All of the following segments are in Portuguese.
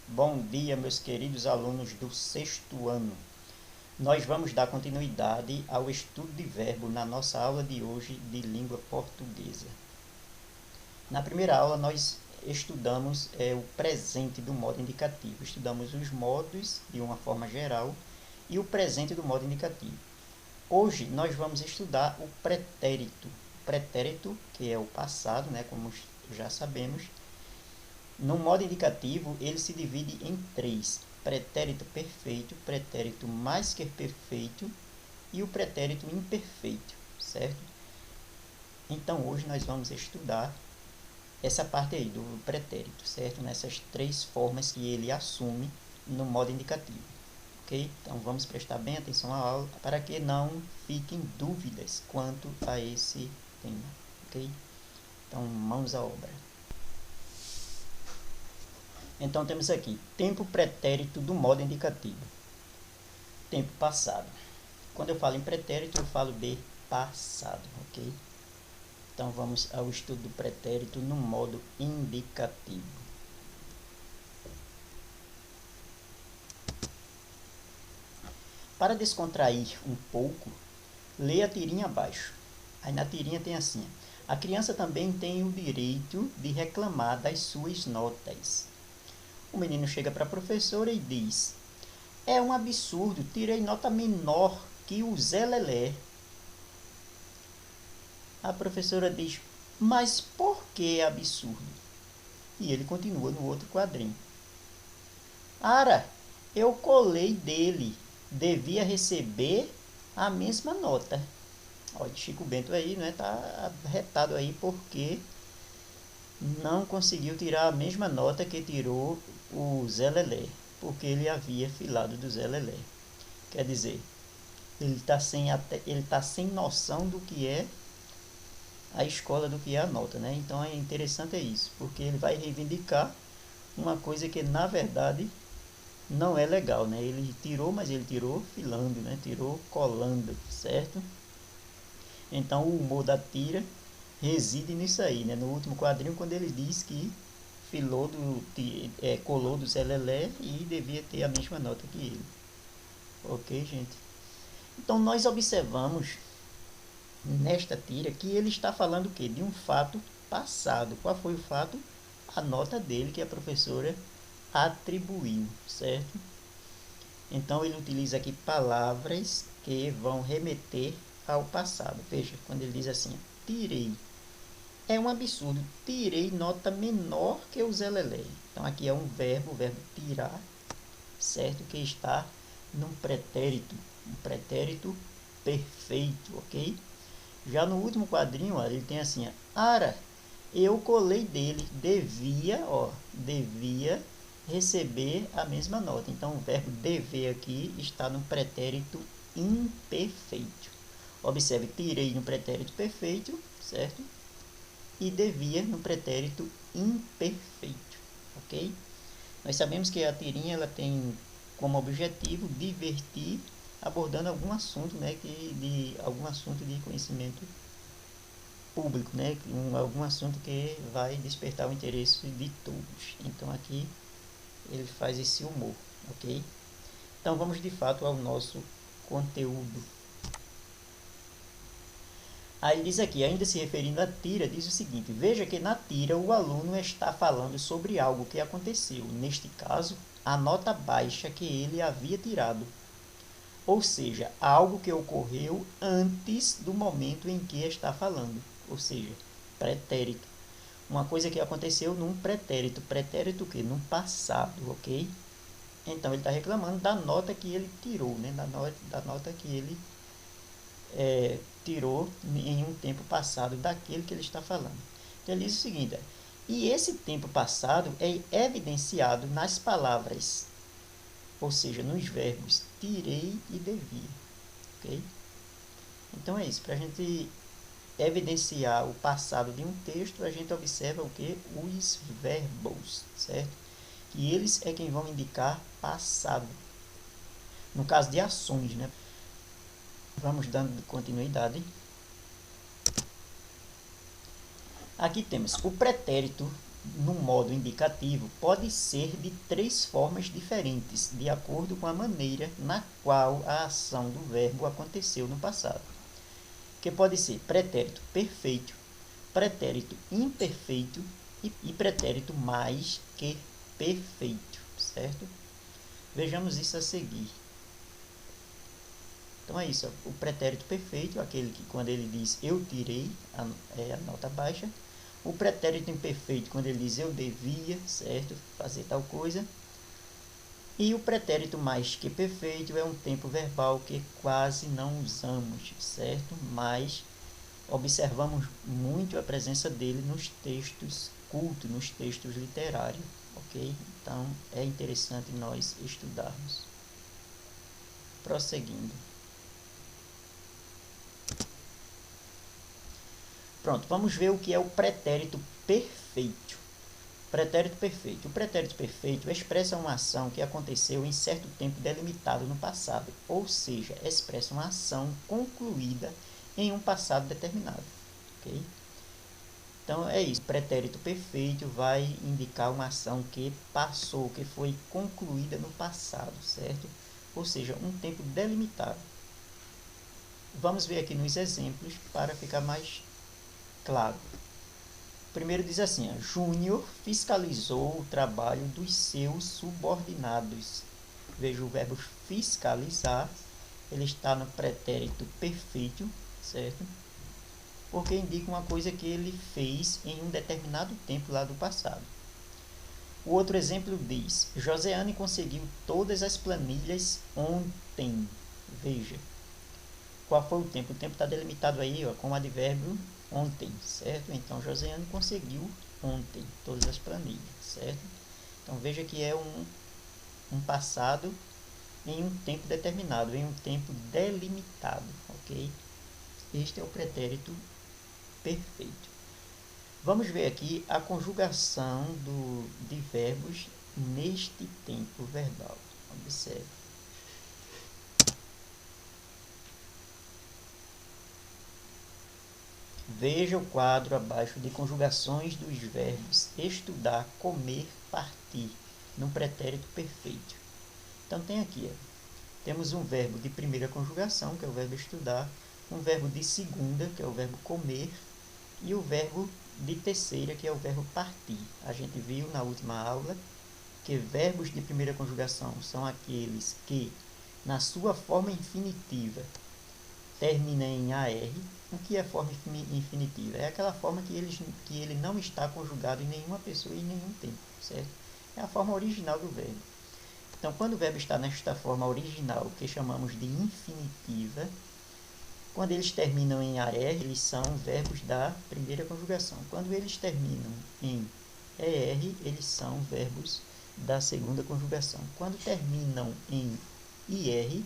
Bom dia, meus queridos alunos do sexto ano. Nós vamos dar continuidade ao estudo de verbo na nossa aula de hoje de língua portuguesa. Na primeira aula, nós estudamos o presente do modo indicativo. Estudamos os modos de uma forma geral e o presente do modo indicativo. Hoje, nós vamos estudar o pretérito. O pretérito, que é o passado, né, como já sabemos. No modo indicativo, ele se divide em três: pretérito perfeito, pretérito mais que perfeito e o pretérito imperfeito, certo? Então, hoje nós vamos estudar essa parte aí do pretérito, certo? Nessas três formas que ele assume no modo indicativo, ok? Então, vamos prestar bem atenção à aula para que não fiquem dúvidas quanto a esse tema, ok? Então, mãos à obra. Então, temos aqui, tempo pretérito do modo indicativo. Tempo passado. Quando eu falo em pretérito, eu falo de passado, ok? Então, vamos ao estudo do pretérito no modo indicativo. Para descontrair um pouco, leia a tirinha abaixo. Aí na tirinha tem assim: a criança também tem o direito de reclamar das suas notas. O menino chega para a professora e diz: é um absurdo, tirei nota menor que o Zé Lelé. A professora diz: mas por que é absurdo? E ele continua no outro quadrinho: Ara, eu colei dele, devia receber a mesma nota. Olha, Chico Bento aí, né, tá arretado aí porque não conseguiu tirar a mesma nota que tirou o Zé Lelé, porque ele havia filado do Zé Lelé. Quer dizer, ele tá sem noção do que é a escola, do que é a nota, né? Então é interessante isso, porque ele vai reivindicar uma coisa que na verdade não é legal, né? Ele tirou, mas ele tirou filando, né? Tirou colando, certo? Então o humor da tira reside nisso aí, né? No último quadrinho, quando ele diz que colou do Zé Lelé e devia ter a mesma nota que ele. Ok, gente? Então nós observamos nesta tira que ele está falando o quê? De um fato passado. Qual foi o fato? A nota dele que a professora atribuiu, certo? Então ele utiliza aqui palavras que vão remeter ao passado. Veja, quando ele diz assim: tirei. É um absurdo, tirei nota menor que o Zé Lelé. Então aqui é um verbo, o verbo tirar, certo? Que está num pretérito, um pretérito perfeito, ok? Já no último quadrinho, ó, ele tem assim: Ara, eu colei dele, devia receber a mesma nota. Então o verbo dever aqui está no pretérito imperfeito. Observe, tirei no pretérito perfeito, certo? E devia no pretérito imperfeito, ok? Nós sabemos que a tirinha ela tem como objetivo divertir, abordando algum assunto, né, algum assunto de conhecimento público, né, algum assunto que vai despertar o interesse de todos. Então aqui ele faz esse humor, ok? Então vamos de fato ao nosso conteúdo. Aí diz aqui, ainda se referindo à tira, diz o seguinte: veja que na tira o aluno está falando sobre algo que aconteceu, neste caso, a nota baixa que ele havia tirado. Ou seja, algo que ocorreu antes do momento em que está falando. Ou seja, pretérito. Uma coisa que aconteceu num pretérito. Pretérito o quê? Num passado, ok? Então ele está reclamando da nota que ele tirou, né? Da nota que ele tirou em um tempo passado daquele que ele está falando. Então ele diz o seguinte: e esse tempo passado é evidenciado nas palavras, ou seja, nos verbos tirei e devia, ok? Então é isso, para a gente evidenciar o passado de um texto, a gente observa o que? Os verbos, certo? Que eles é quem vão indicar passado, no caso de ações, né? Vamos dando continuidade. Aqui temos o pretérito no modo indicativo pode ser de 3 formas diferentes, de acordo com a maneira na qual a ação do verbo aconteceu no passado. Que pode ser pretérito perfeito, pretérito imperfeito e pretérito mais que perfeito, certo? Vejamos isso a seguir. Então é isso, o pretérito perfeito, aquele que quando ele diz eu tirei, a nota baixa. O pretérito imperfeito, quando ele diz eu devia, certo, fazer tal coisa. E o pretérito mais que perfeito é um tempo verbal que quase não usamos, certo? Mas observamos muito a presença dele nos textos cultos, nos textos literários, ok? Então é interessante nós estudarmos. Prosseguindo. Pronto, vamos ver o que é o pretérito perfeito. Pretérito perfeito. O pretérito perfeito expressa uma ação que aconteceu em certo tempo delimitado no passado, ou seja, expressa uma ação concluída em um passado determinado. Okay? Então é isso, pretérito perfeito vai indicar uma ação que passou, que foi concluída no passado, certo? Ou seja, um tempo delimitado. Vamos ver aqui nos exemplos para ficar mais claro. Primeiro diz assim, Júnior fiscalizou o trabalho dos seus subordinados. Veja o verbo fiscalizar, ele está no pretérito perfeito, certo? Porque indica uma coisa que ele fez em um determinado tempo lá do passado. O outro exemplo diz, Josiane conseguiu todas as planilhas ontem. Veja, qual foi o tempo? O tempo está delimitado aí, ó, com o advérbio ontem, certo? Então, Josiane conseguiu ontem todas as planilhas, certo? Então, veja que é um passado em um tempo determinado, em um tempo delimitado, ok? Este é o pretérito perfeito. Vamos ver aqui a conjugação de verbos neste tempo verbal. Observe. Veja o quadro abaixo de conjugações dos verbos estudar, comer, partir, no pretérito perfeito. Então, tem aqui, temos um verbo de primeira conjugação, que é o verbo estudar, um verbo de segunda, que é o verbo comer, e o verbo de terceira, que é o verbo partir. A gente viu na última aula que verbos de primeira conjugação são aqueles que, na sua forma infinitiva, termina em AR. O que é forma infinitiva? É aquela forma que ele não está conjugado em nenhuma pessoa e em nenhum tempo, certo? É a forma original do verbo. Então, quando o verbo está nesta forma original, que chamamos de infinitiva, quando eles terminam em AR, eles são verbos da primeira conjugação. Quando eles terminam em ER, eles são verbos da segunda conjugação. Quando terminam em IR,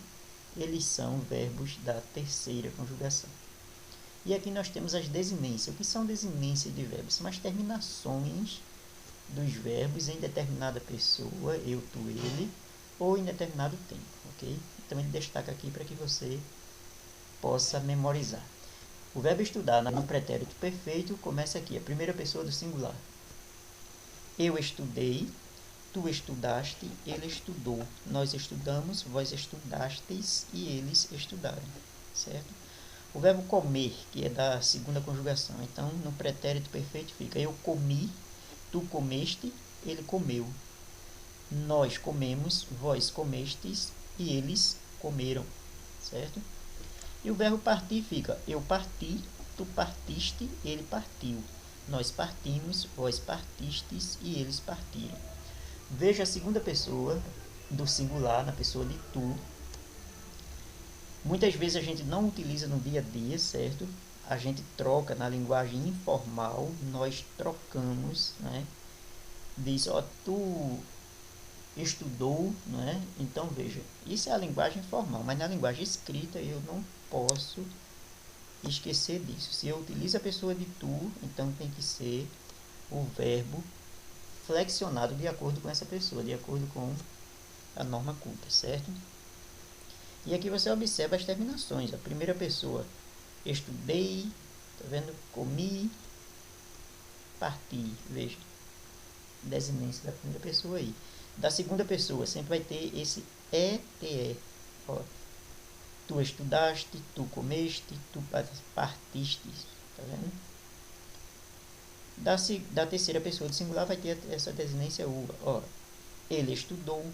eles são verbos da terceira conjugação. E aqui nós temos as desinências. O que são desinências de verbos? São as terminações dos verbos em determinada pessoa, eu, tu, ele, ou em determinado tempo, ok? Então ele destaca aqui para que você possa memorizar. O verbo estudar no pretérito perfeito começa aqui, a primeira pessoa do singular. Eu estudei, tu estudaste, ele estudou, nós estudamos, vós estudastes e eles estudaram, certo? O verbo comer, que é da segunda conjugação, então no pretérito perfeito fica eu comi, tu comeste, ele comeu. Nós comemos, vós comestes e eles comeram, certo? E o verbo partir fica eu parti, tu partiste, ele partiu. Nós partimos, vós partistes e eles partiram. Veja a segunda pessoa do singular, na pessoa de tu. Muitas vezes a gente não utiliza no dia a dia, certo? A gente troca na linguagem informal, nós trocamos, né? Diz, ó, tu estudou, né? Então, veja, isso é a linguagem formal, mas na linguagem escrita eu não posso esquecer disso. Se eu utilizo a pessoa de tu, então tem que ser o verbo flexionado de acordo com essa pessoa, de acordo com a norma culta, certo? E aqui você observa as terminações. A primeira pessoa, estudei, tá vendo? Comi, partir, veja, desinência da primeira pessoa aí. Da segunda pessoa sempre vai ter esse ETE, ó. Tu estudaste, tu comeste, tu partiste, tá vendo? Da terceira pessoa do singular vai ter essa desinência uva, ó. Ele estudou,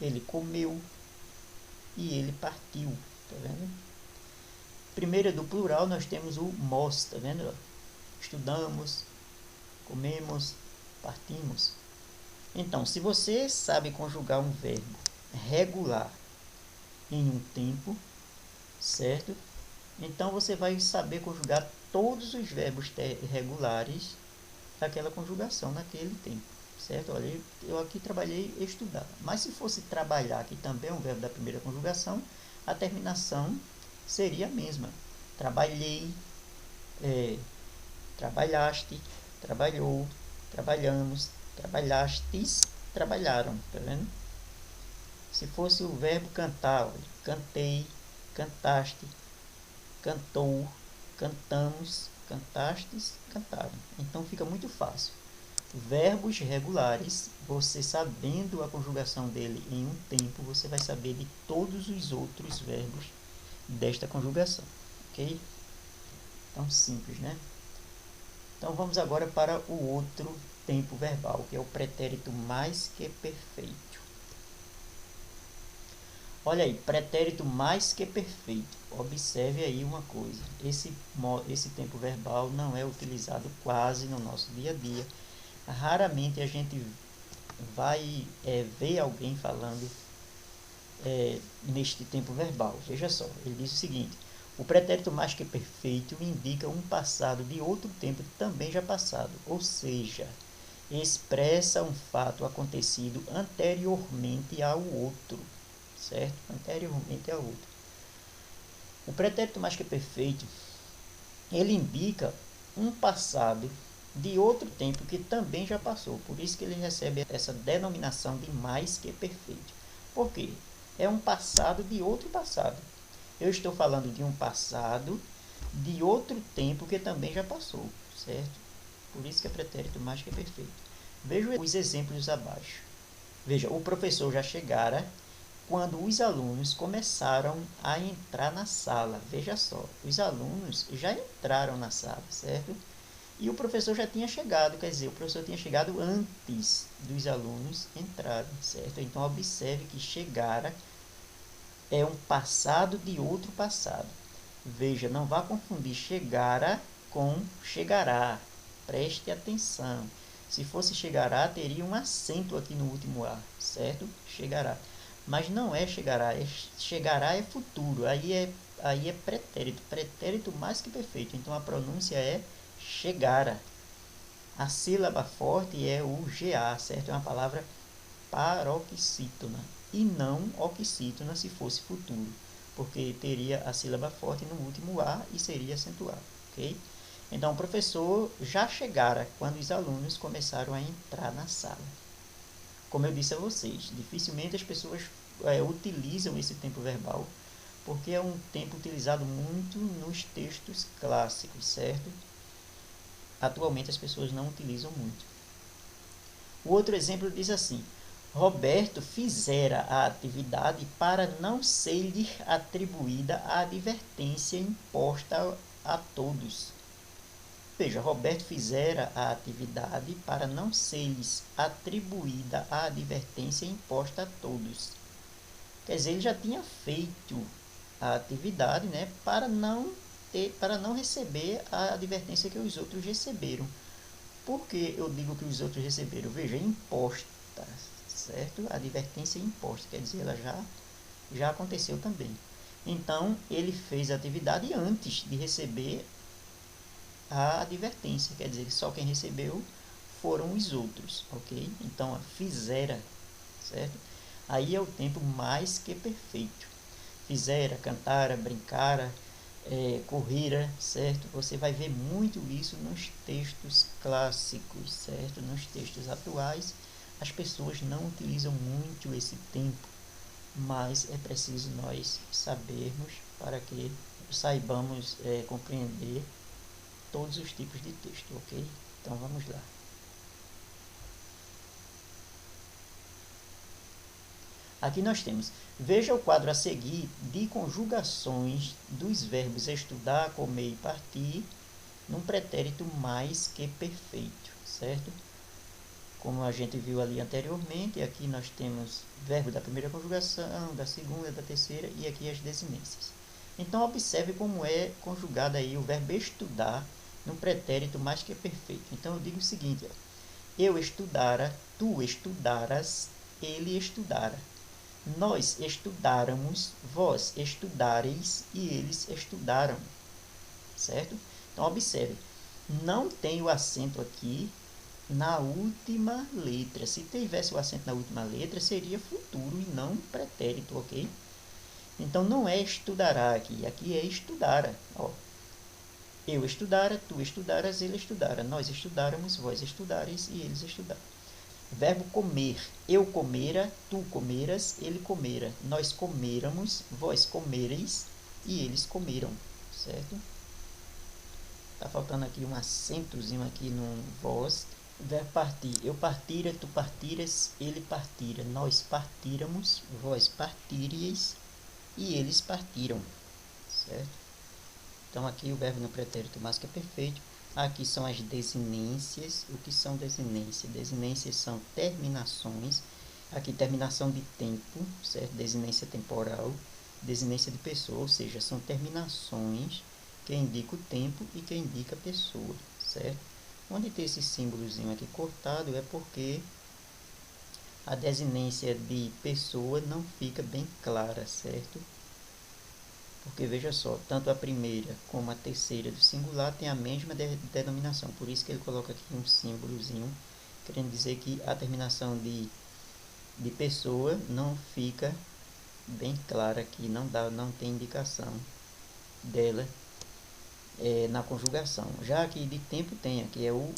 ele comeu e ele partiu, tá vendo? Primeira do plural nós temos o mos, tá vendo? Estudamos, comemos, partimos. Então, se você sabe conjugar um verbo regular em um tempo, certo? Então você vai saber conjugar todos os verbos regulares daquela conjugação naquele tempo, certo? Olha, eu aqui trabalhei estudar, mas se fosse trabalhar, que também é um verbo da primeira conjugação, a terminação seria a mesma. Trabalhei, trabalhaste, trabalhou, trabalhamos, trabalhastes, trabalharam, tá vendo? Se fosse o verbo cantar, olha, cantei, cantaste, cantou, cantamos, cantastes, cantaram. Então fica muito fácil. Verbos regulares, você sabendo a conjugação dele em um tempo, você vai saber de todos os outros verbos desta conjugação, ok? Então, simples, né? Então, vamos agora para o outro tempo verbal, que é o pretérito mais que perfeito. Olha aí, pretérito mais que perfeito. Observe aí uma coisa. Esse tempo verbal não é utilizado quase no nosso dia a dia. Raramente a gente vai ver alguém falando neste tempo verbal. Veja só, ele diz o seguinte: o pretérito mais que perfeito indica um passado de outro tempo também já passado, ou seja, expressa um fato acontecido anteriormente ao outro, certo? Anteriormente ao outro. O pretérito mais que perfeito, ele indica um passado de outro tempo que também já passou. Por isso que ele recebe essa denominação de mais que perfeito. Por quê? É um passado de outro passado. Eu estou falando de um passado de outro tempo que também já passou, certo? Por isso que é pretérito mais que perfeito. Veja os exemplos abaixo. Veja, o professor já chegara quando os alunos começaram a entrar na sala. Veja só, os alunos já entraram na sala, certo? E o professor já tinha chegado, quer dizer, o professor tinha chegado antes dos alunos entrarem, certo? Então, observe que chegara é um passado de outro passado. Veja, não vá confundir chegara com chegará. Preste atenção. Se fosse chegará, teria um acento aqui no último A, certo? Chegará. Mas não é chegará, chegará é futuro. Aí é pretérito. Pretérito mais que perfeito. Então a pronúncia é chegara. A sílaba forte é o GA, certo? É uma palavra paroxítona. E não oxítona se fosse futuro, porque teria a sílaba forte no último A e seria acentuado, ok? Então, o professor já chegara quando os alunos começaram a entrar na sala. Como eu disse a vocês, dificilmente as pessoas utilizam esse tempo verbal, porque é um tempo utilizado muito nos textos clássicos, certo? Atualmente as pessoas não utilizam muito. O outro exemplo diz assim: Roberto fizera a atividade para não ser-lhe atribuída a advertência imposta a todos. Veja, Roberto fizera a atividade para não ser-lhes atribuída a advertência imposta a todos. Quer dizer, ele já tinha feito a atividade, né, para não receber a advertência que os outros receberam. Por que eu digo que os outros receberam? Veja, imposta, certo? A advertência imposta, quer dizer, ela já aconteceu também. Então, ele fez a atividade antes de receber a advertência, quer dizer, só quem recebeu foram os outros, ok? Então, fizera, certo? Aí é o tempo mais que perfeito. Fizera, cantara, brincara, correra, certo? Você vai ver muito isso nos textos clássicos, certo? Nos textos atuais, as pessoas não utilizam muito esse tempo, mas é preciso nós sabermos para que saibamos compreender todos os tipos de texto, ok? Então vamos lá. Aqui nós temos, veja o quadro a seguir de conjugações dos verbos estudar, comer e partir num pretérito mais que perfeito, certo? Como a gente viu ali anteriormente, aqui nós temos verbo da primeira conjugação, da segunda, da terceira e aqui as desinências. Então, observe como é conjugado aí o verbo estudar no pretérito mais que perfeito. Então, eu digo o seguinte, ó, eu estudara, tu estudaras, ele estudara. Nós estudáramos, vós estudareis e eles estudaram, certo? Então, observe, não tem o acento aqui na última letra. Se tivesse o acento na última letra, seria futuro e não pretérito, ok? Então, não é estudará aqui, aqui é estudara. Ó, eu estudara, tu estudaras, ele estudara. Nós estudáramos, vós estudareis e eles estudaram. Verbo comer. Eu comera, tu comeras, ele comera. Nós comeramos, vós comereis e eles comeram, certo? Tá faltando aqui um acentozinho aqui no vós. Verbo partir. Eu partira, tu partiras, ele partira. Nós partíramos, vós partiríeis e eles partiram, certo? Então, aqui o verbo no pretérito mais que é perfeito. Aqui são as desinências. O que são desinências? Desinências são terminações. Aqui, terminação de tempo, certo? Desinência temporal. Desinência de pessoa, ou seja, são terminações que indicam o tempo e que indica a pessoa, certo? Onde tem esse símbolozinho aqui cortado é porque a desinência de pessoa não fica bem clara, certo? Porque, veja só, tanto a primeira como a terceira do singular tem a mesma denominação. Por isso que ele coloca aqui um símbolozinho, querendo dizer que a terminação de pessoa não fica bem clara aqui, não tem indicação dela na conjugação. Já aqui de tempo tem, aqui é o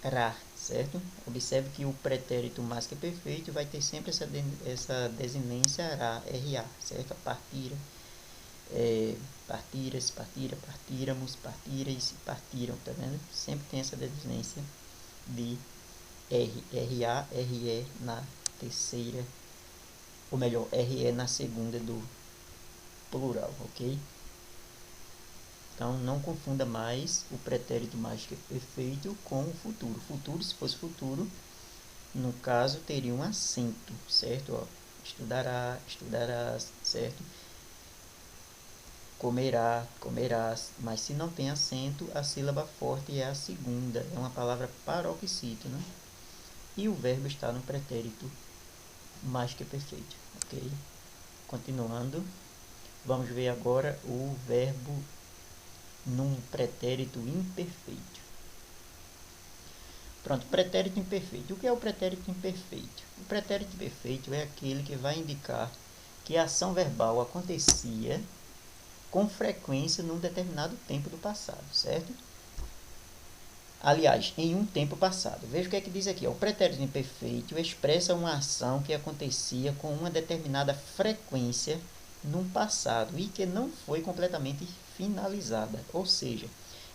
ra, certo? Observe que o pretérito mais que perfeito vai ter sempre essa desinência ra, ra, certo? A partira. Partiras, partira, partíramos, partireis, partiram, tá vendo? Sempre tem essa desinência de R, RA, RE na terceira, ou melhor, RE na segunda do plural, ok? Então, não confunda mais o pretérito mais que perfeito com o futuro. Futuro, se fosse futuro, no caso, teria um acento, certo? Ó, estudará, estudarás, certo? Comerá, comerás, mas se não tem acento, a sílaba forte é a segunda, é uma palavra paroxítona, né? E o verbo está no pretérito mais que perfeito, ok? Continuando, vamos ver agora o verbo num pretérito imperfeito. Pronto, pretérito imperfeito. O que é o pretérito imperfeito? O pretérito imperfeito é aquele que vai indicar que a ação verbal acontecia com frequência num determinado tempo do passado, certo? Aliás, em um tempo passado. Veja o que é que diz aqui. Ó. O pretérito imperfeito expressa uma ação que acontecia com uma determinada frequência num passado e que não foi completamente finalizada. Ou seja,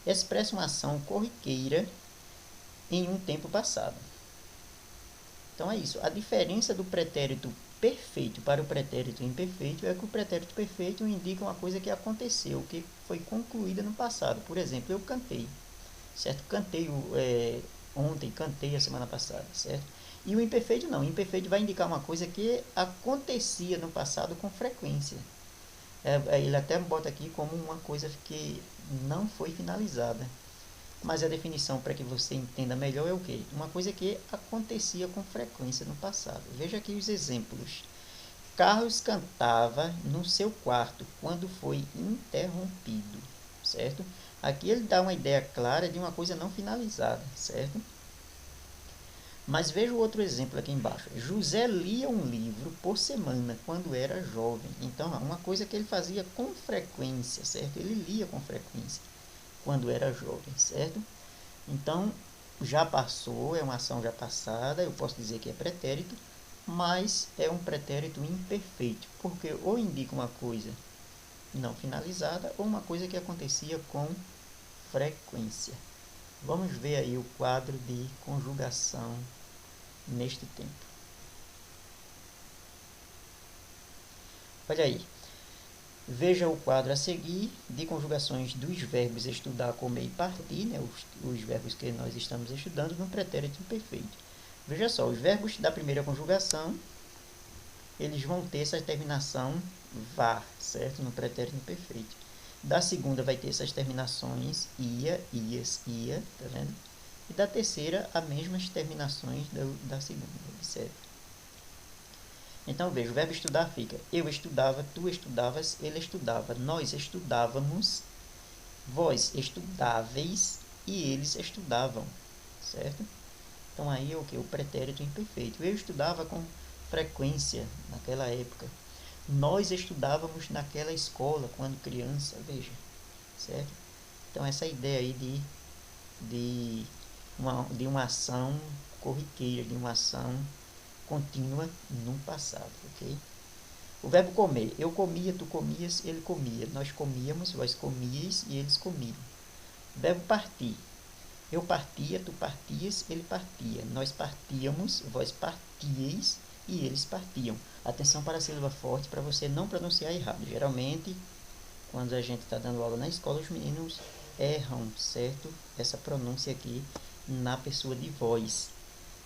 expressa uma ação corriqueira em um tempo passado. Então é isso. A diferença do pretérito perfeito para o pretérito imperfeito é que o pretérito perfeito indica uma coisa que aconteceu, que foi concluída no passado. Por exemplo, eu cantei, certo? Cantei ontem, cantei a semana passada, certo? E o imperfeito não. O imperfeito vai indicar uma coisa que acontecia no passado com frequência. Ele até bota aqui como uma coisa que não foi finalizada. Mas a definição para que você entenda melhor é o quê? Uma coisa que acontecia com frequência no passado. Veja aqui os exemplos. Carlos cantava no seu quarto quando foi interrompido, certo? Aqui ele dá uma ideia clara de uma coisa não finalizada, certo? Mas veja o outro exemplo aqui embaixo. José lia um livro por semana quando era jovem. Então, uma coisa que ele fazia com frequência, certo? Ele lia com frequência quando era jovem, certo? Então, já passou, é uma ação já passada, eu posso dizer que é pretérito, mas é um pretérito imperfeito, porque ou indica uma coisa não finalizada ou uma coisa que acontecia com frequência, Vamos ver aí o quadro de conjugação neste tempo. Olha aí. Veja o quadro a seguir de conjugações dos verbos estudar, comer e partir, né, os verbos que nós estamos estudando no pretérito imperfeito. Veja só, os verbos da primeira conjugação, eles vão ter essa terminação var, certo? No pretérito imperfeito. Da segunda vai ter essas terminações ia, ias, ia, tá vendo? E da terceira, as mesmas terminações da segunda, observe. Então, veja, o verbo estudar fica eu estudava, tu estudavas, ele estudava, nós estudávamos, vós estudáveis e eles estudavam, certo? Então, aí é o que? O pretérito imperfeito. Eu estudava com frequência naquela época. Nós estudávamos naquela escola quando criança, veja, certo? Então, essa ideia aí de uma ação corriqueira, de uma ação contínua no passado, ok? O verbo comer, eu comia, tu comias, ele comia, nós comíamos, vós comíeis e eles comiam. O verbo partir, eu partia, tu partias, ele partia, nós partíamos, vós partíeis e eles partiam. Atenção para a sílaba forte para você não pronunciar errado. Geralmente, quando a gente está dando aula na escola, os meninos erram, certo? Essa pronúncia aqui na pessoa de vós.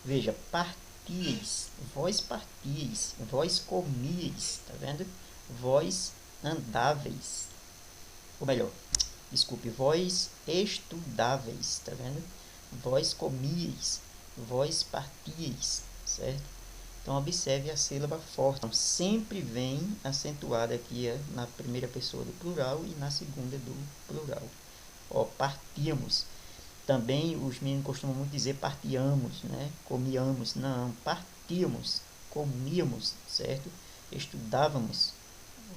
Veja, partíeis, vós partíeis, vós comíeis, tá vendo? Vós andáveis. Ou melhor, desculpe, vós estudáveis, tá vendo? Vós comíeis, vós partíeis, certo? Então, observe a sílaba forte. Então, sempre vem acentuada aqui na primeira pessoa do plural e na segunda do plural. Ó, partíamos. Também os meninos costumam muito dizer partiamos, né? Comíamos. Não, partíamos, comíamos, certo? Estudávamos,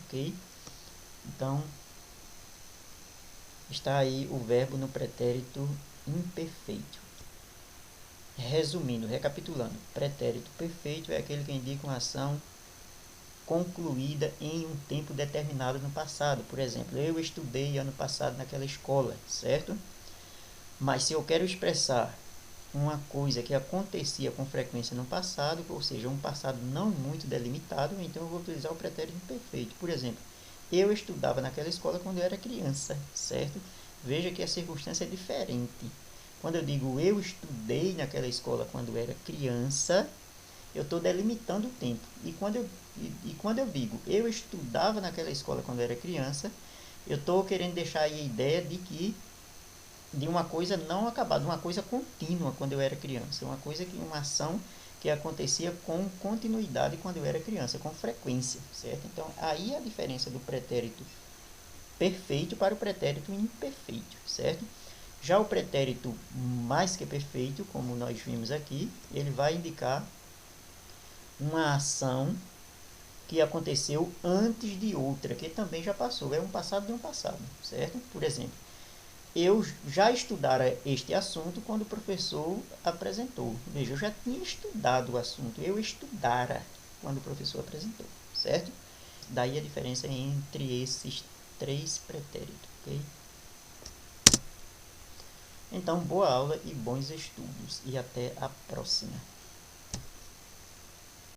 ok? Então, está aí o verbo no pretérito imperfeito. Resumindo, recapitulando, pretérito perfeito é aquele que indica uma ação concluída em um tempo determinado no passado. Por exemplo, eu estudei ano passado naquela escola, certo? Mas se eu quero expressar uma coisa que acontecia com frequência no passado, ou seja, um passado não muito delimitado, então eu vou utilizar o pretérito imperfeito. Por exemplo, eu estudava naquela escola quando eu era criança, certo? Veja que a circunstância é diferente. Quando eu digo eu estudei naquela escola quando eu era criança, eu estou delimitando o tempo. E quando eu digo eu estudava naquela escola quando eu era criança, eu estou querendo deixar aí a ideia de uma coisa não acabada, uma coisa contínua quando eu era criança, uma ação que acontecia com continuidade quando eu era criança, com frequência, certo? Então, aí a diferença do pretérito perfeito para o pretérito imperfeito, certo? Já o pretérito mais que perfeito, como nós vimos aqui, ele vai indicar uma ação que aconteceu antes de outra, que também já passou, é um passado de um passado, certo? Por exemplo, eu já estudara este assunto quando o professor apresentou. Veja, eu já tinha estudado o assunto, eu estudara quando o professor apresentou, certo? Daí a diferença entre esses três pretéritos, ok? Então, boa aula e bons estudos, e até a próxima.